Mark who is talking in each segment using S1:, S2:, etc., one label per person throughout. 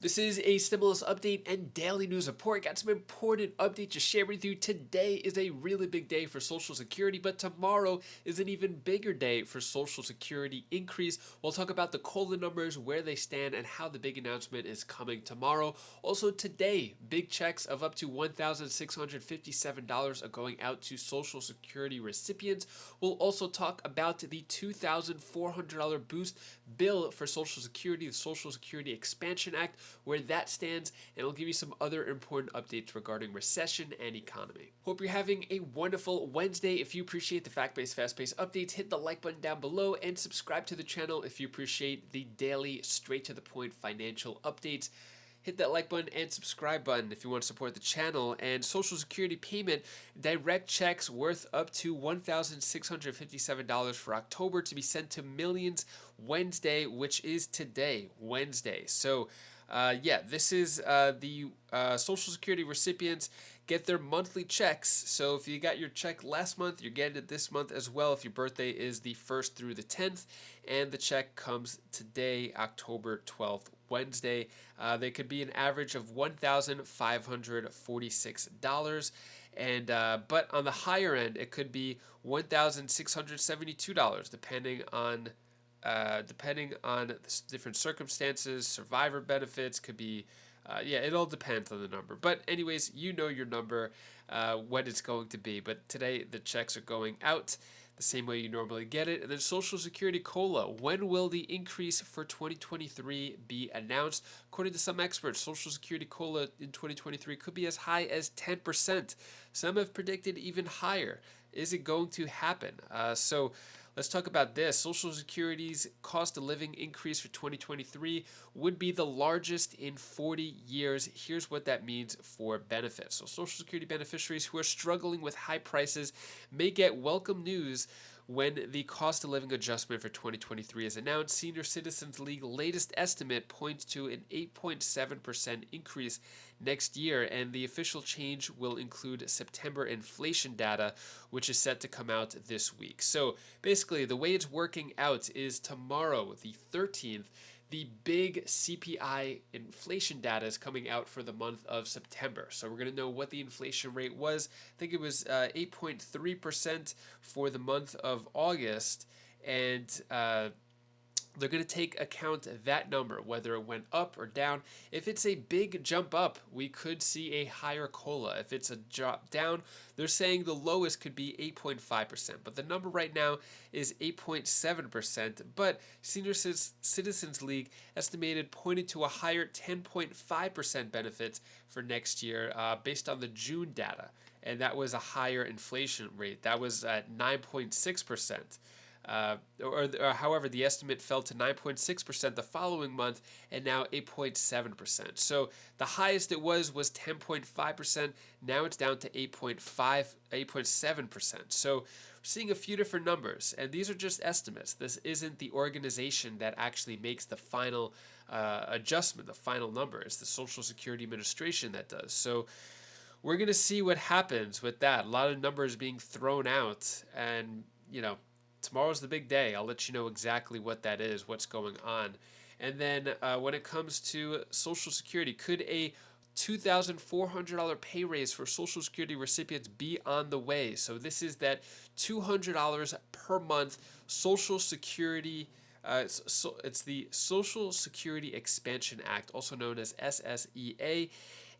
S1: This is a stimulus update and daily news report. Got some important updates to share with you. Today is a really big day for Social Security, but tomorrow is an even bigger day for Social Security increase. We'll talk about the COLA numbers, where they stand, and how the big announcement is coming tomorrow. Also today, big checks of up to $1,657 are going out to Social Security recipients. We'll also talk about the $2,400 boost bill for Social Security, the Social Security Expansion Act, where that stands, and I'll give you some other important updates regarding recession and economy. Hope you're having a wonderful Wednesday. If you appreciate the fact-based, fast-paced updates, hit the like button down below and subscribe to the channel if you appreciate the daily, straight-to-the-point financial updates. Hit that like button and subscribe button if you want to support the channel. And Social Security payment, direct checks worth up to $1,657 for October to be sent to millions Wednesday, which is today, Wednesday. So this is the Social Security recipients get their monthly checks. So if you got your check last month, you're getting it this month as well if your birthday is the 1st through the 10th. And the check comes today, October 12th, Wednesday. They could be an average of $1,546. And but on the higher end, it could be $1,672, depending on different circumstances. Survivor benefits could be, it all depends on the number. But anyways, you know your number, what it's going to be. But today the checks are going out the same way you normally get it. And then Social Security COLA. When will the increase for 2023 be announced? According to some experts, Social Security COLA in 2023 could be as high as 10%. Some have predicted even higher. Is it going to happen? So let's talk about this. Social Security's cost of living increase for 2023 would be the largest in 40 years. Here's what that means for benefits. So Social Security beneficiaries who are struggling with high prices may get welcome news when the cost of living adjustment for 2023 is announced. Senior Citizens League latest estimate points to an 8.7% increase next year, and the official change will include September inflation data, which is set to come out this week. So basically, the way it's working out is tomorrow, the 13th, the big CPI inflation data is coming out for the month of September. So we're going to know what the inflation rate was. I think it was 8.3% for the month of August, and they're going to take account of that number, whether it went up or down. If it's a big jump up, we could see a higher COLA. If it's a drop down, they're saying the lowest could be 8.5%, but the number right now is 8.7%. But Senior Citizens League estimated pointed to a higher 10.5% benefits for next year based on the June data, and that was a higher inflation rate. That was at 9.6%. However, the estimate fell to 9.6% the following month, and now 8.7%. So the highest it was 10.5%. Now it's down to 8.7%. So we're seeing a few different numbers, and these are just estimates. This isn't the organization that actually makes the final adjustment, the final number. It's the Social Security Administration that does. So we're going to see what happens with that. A lot of numbers being thrown out, and tomorrow's the big day. I'll let you know exactly what that is, what's going on. And then when it comes to Social Security, could a $2,400 pay raise for Social Security recipients be on the way? So this is that $200 per month Social Security. It's the Social Security Expansion Act, also known as SSEA.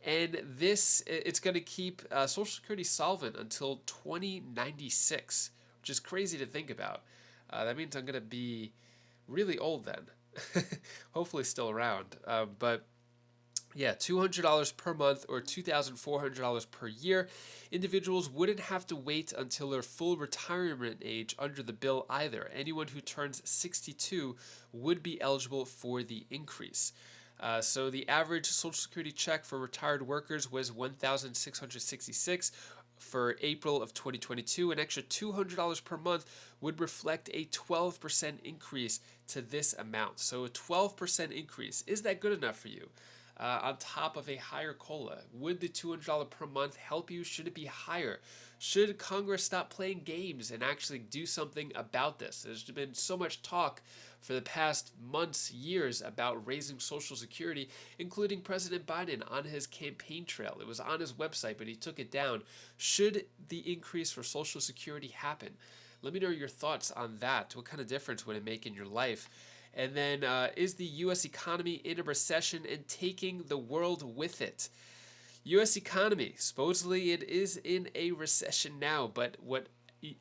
S1: And it's going to keep Social Security solvent until 2096. Which is crazy to think about. That means I'm going to be really old then. Hopefully still around. But yeah, $200 per month or $2,400 per year. Individuals wouldn't have to wait until their full retirement age under the bill either. Anyone who turns 62 would be eligible for the increase. So the average Social Security check for retired workers was $1,666 for April of 2022. An extra $200 per month would reflect a 12% increase to this amount. So a 12% increase. Is that good enough for you? on top of a higher COLA? Would the $200 per month help you? Should it be higher? Should Congress stop playing games and actually do something about this? There's been so much talk for the past months, years about raising Social Security, including President Biden on his campaign trail. It was on his website, but he took it down. Should the increase for Social Security happen? Let me know your thoughts on that. What kind of difference would it make in your life? And then, is the U.S. economy in a recession and taking the world with it? U.S. economy, supposedly it is in a recession now, but what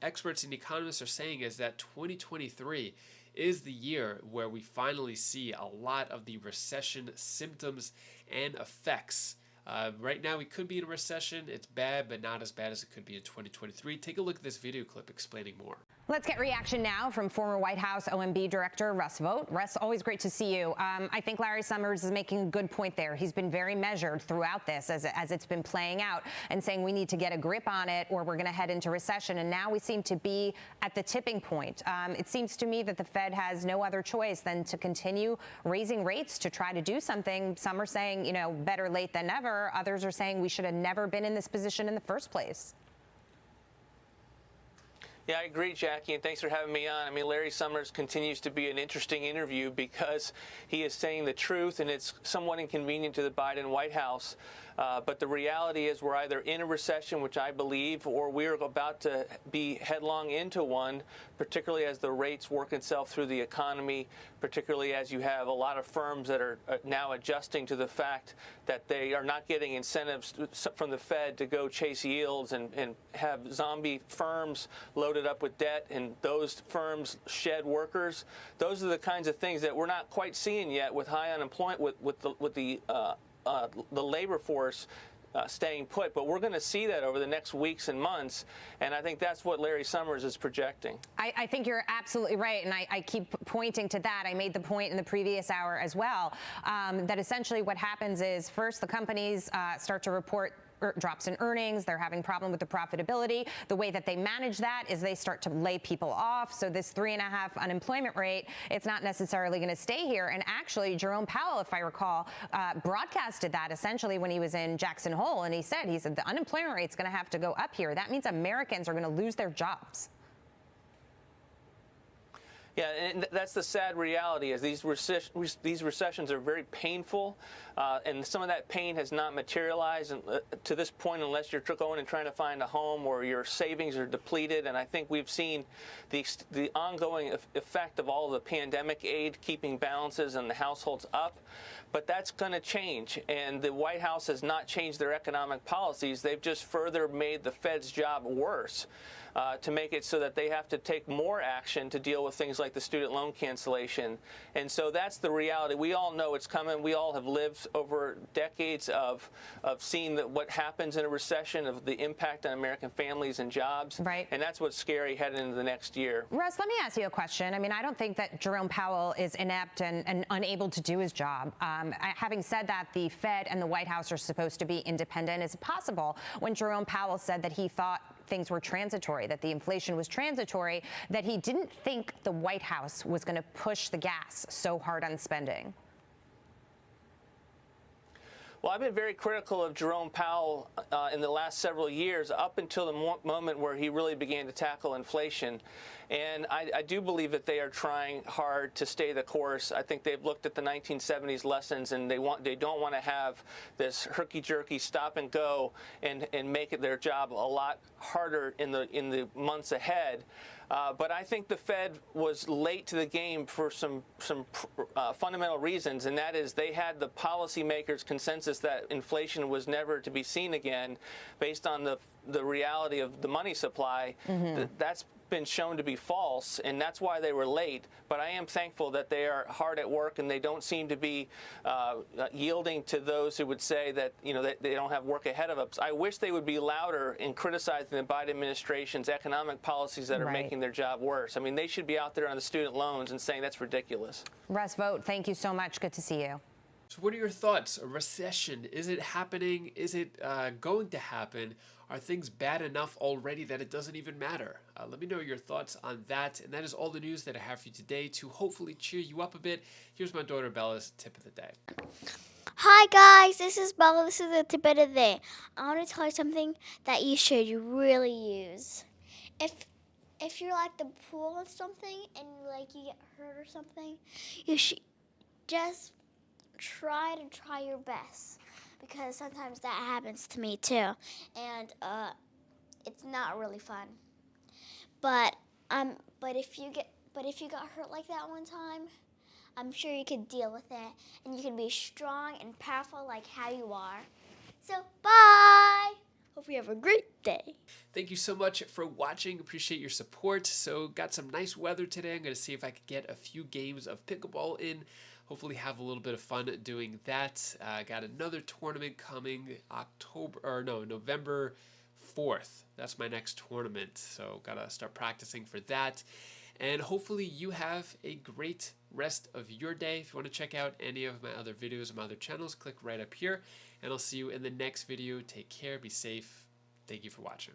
S1: experts and economists are saying is that 2023 is the year where we finally see a lot of the recession symptoms and effects. Right now, we could be in a recession. It's bad, but not as bad as it could be in 2023. Take a look at this video clip explaining more.
S2: Let's get reaction now from former White House OMB Director Russ Vought. Russ, always great to see you. I think Larry Summers is making a good point there. He's been very measured throughout this as it's been playing out and saying we need to get a grip on it or we're going to head into recession. And now we seem to be at the tipping point. It seems to me that the Fed has no other choice than to continue raising rates to try to do something. Some are saying, you know, better late than never. Others are saying we should have never been in this position in the first place.
S3: Yeah, I agree, Jackie, and thanks for having me on. I mean, Larry Summers continues to be an interesting interview because he is saying the truth, and it's somewhat inconvenient to the Biden White House. But the reality is we're either in a recession, which I believe, or we're about to be headlong into one, particularly as the rates work itself through the economy, particularly as you have a lot of firms that are now adjusting to the fact that they are not getting incentives from the Fed to go chase yields and have zombie firms loaded up with debt, and those firms shed workers. Those are the kinds of things that we're not quite seeing yet with high unemployment, with the labor force staying put, but we're going to see that over the next weeks and months, and I think that's what Larry Summers is projecting.
S2: I think you're absolutely right, and I keep pointing to that. I made the point in the previous hour as well, that essentially what happens is first the companies start to report drops in earnings. They're having problem with the profitability. The way that they manage that is they start to lay people off. So this 3.5 unemployment rate, it's not necessarily going to stay here. And actually, Jerome Powell, if I recall, broadcasted that essentially when he was in Jackson Hole. And he said the unemployment rate's going to have to go up here. That means Americans are going to lose their jobs.
S3: Yeah, and that's the sad reality is these recessions are very painful, and some of that pain has not materialized to this point unless you're going and trying to find a home or your savings are depleted. And I think we've seen the ongoing effect of all the pandemic aid keeping balances and the households up. But that's going to change, and the White House has not changed their economic policies. They've just further made the Fed's job worse to make it so that they have to take more action to deal with things like the student loan cancellation. And so that's the reality. We all know it's coming. We all have lived over decades of seeing what happens in a recession, of the impact on American families and jobs.
S2: Right.
S3: And that's what's scary heading into the next year.
S2: Russ, let me ask you a question. I mean, I don't think that Jerome Powell is inept and unable to do his job. Having said that, the Fed and the White House are supposed to be independent. Is it possible when Jerome Powell said that he thought things were transitory, that the inflation was transitory, that he didn't think the White House was going to push the gas so hard on spending?
S3: Well, I've been very critical of Jerome Powell in the last several years, up until the moment where he really began to tackle inflation. And I do believe that they are trying hard to stay the course. I think they've looked at the 1970s lessons, and they don't want to have this herky-jerky stop and go and make it their job a lot harder in the months ahead. But I think the Fed was late to the game for some fundamental reasons, and that is they had the policymakers' consensus that inflation was never to be seen again based on the reality of the money supply. Mm-hmm. That's been shown to be false, and that's why they were late. But I am thankful that they are hard at work, and they don't seem to be yielding to those who would say that that they don't have work ahead of us. I wish they would be louder in criticizing the Biden administration's economic policies that are making their job worse. I mean, they should be out there on the student loans and saying that's ridiculous.
S2: Russ Vought, thank you so much. Good to see you.
S1: So what are your thoughts? A recession, is it happening? Is it going to happen? Are things bad enough already that it doesn't even matter? Let me know your thoughts on that. And that is all the news that I have for you today to hopefully cheer you up a bit. Here's my daughter Bella's tip of the day.
S4: Hi guys, this is Bella. This is the tip of the day. I want to tell you something that you should really use. If you're like the pool or something and like you get hurt or something, you should just try your best, because sometimes that happens to me too, and it's not really fun. But if you got hurt like that one time, I'm sure you could deal with it, and you can be strong and powerful like how you are. So, bye! Hope you have a great day.
S1: Thank you so much for watching. Appreciate your support. So got some nice weather today. I'm going to see if I could get a few games of pickleball in. Hopefully have a little bit of fun doing that. Got another tournament coming November 4th. That's my next tournament. So got to start practicing for that. And hopefully you have a great rest of your day. If you want to check out any of my other videos on my other channels, click right up here. And I'll see you in the next video. Take care. Be safe. Thank you for watching.